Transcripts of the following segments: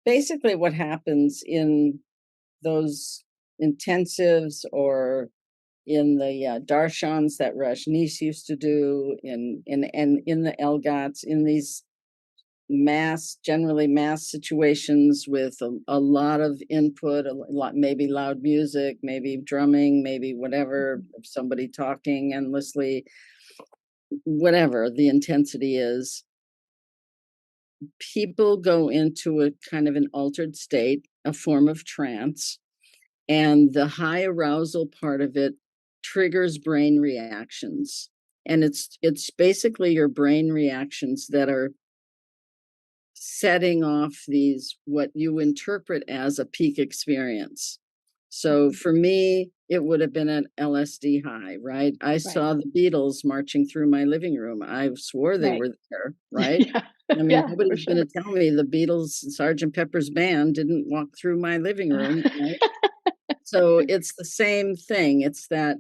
basically what happens in those intensives or in the darshans that Rajneesh used to do, and in the LGATs, in these generally mass situations with a lot of input, a lot, maybe loud music, maybe drumming, maybe whatever, somebody talking endlessly, whatever the intensity is, people go into a kind of an altered state, a form of trance, and the high arousal part of it triggers brain reactions. And it's basically your brain reactions that are setting off these, what you interpret as a peak experience. So for me, it would have been an LSD high, right? I saw the Beatles marching through my living room. I swore they were there, right? Yeah. I mean, Yeah, for nobody's sure. going to tell me the Beatles, Sgt. Pepper's band didn't walk through my living room, right? So it's the same thing. It's that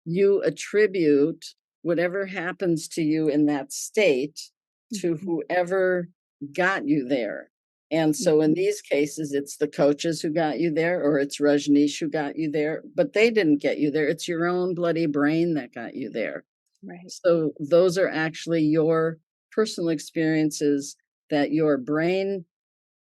you attribute whatever happens to you in that state to whoever got you there. And so in these cases, it's the coaches who got you there, or it's Rajneesh who got you there, but they didn't get you there. It's your own bloody brain that got you there. Right. So those are actually your personal experiences that your brain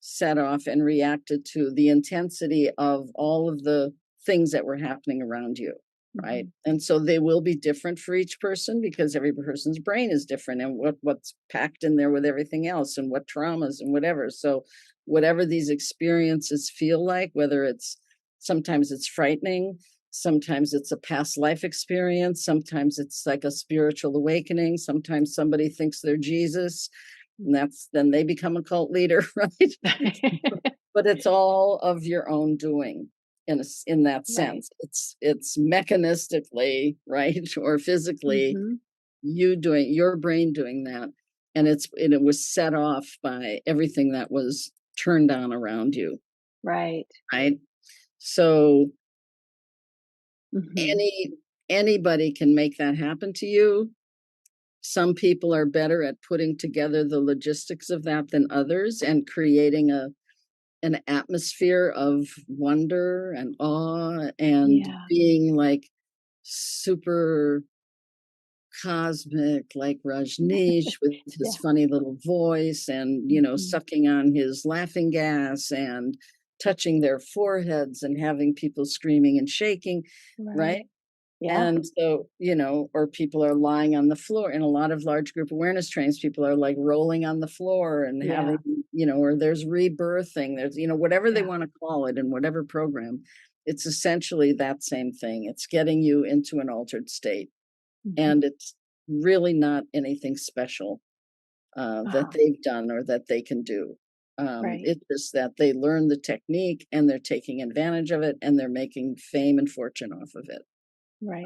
set off and reacted to the intensity of all of the things that were happening around you, right? And so they will be different for each person because every person's brain is different, and what's packed in there with everything else, and what traumas and whatever. So whatever these experiences feel like, whether it's sometimes it's frightening, sometimes it's a past life experience, sometimes it's like a spiritual awakening, sometimes somebody thinks they're Jesus, and then they become a cult leader, right? But it's all of your own doing in that sense. It's mechanistically, right, or physically your brain doing that, and it was set off by everything that was turned on around you, Right. right? So Mhm. anybody can make that happen to you. Some people are better at putting together the logistics of that than others, and creating an atmosphere of wonder and awe, and Yeah. being like super cosmic, like Rajneesh with his Yeah. funny little voice, and sucking on his laughing gas and touching their foreheads and having people screaming and shaking, right? Right. Yeah. And so, or people are lying on the floor. In a lot of large group awareness trains, people are like rolling on the floor and having, Yeah. or there's rebirthing, there's, whatever they Yeah. want to call it in whatever program. It's essentially that same thing. It's getting you into an altered state. And it's really not anything special that they've done or that they can do. Right. It's just that they learn the technique and they're taking advantage of it, and they're making fame and fortune off of it. Right.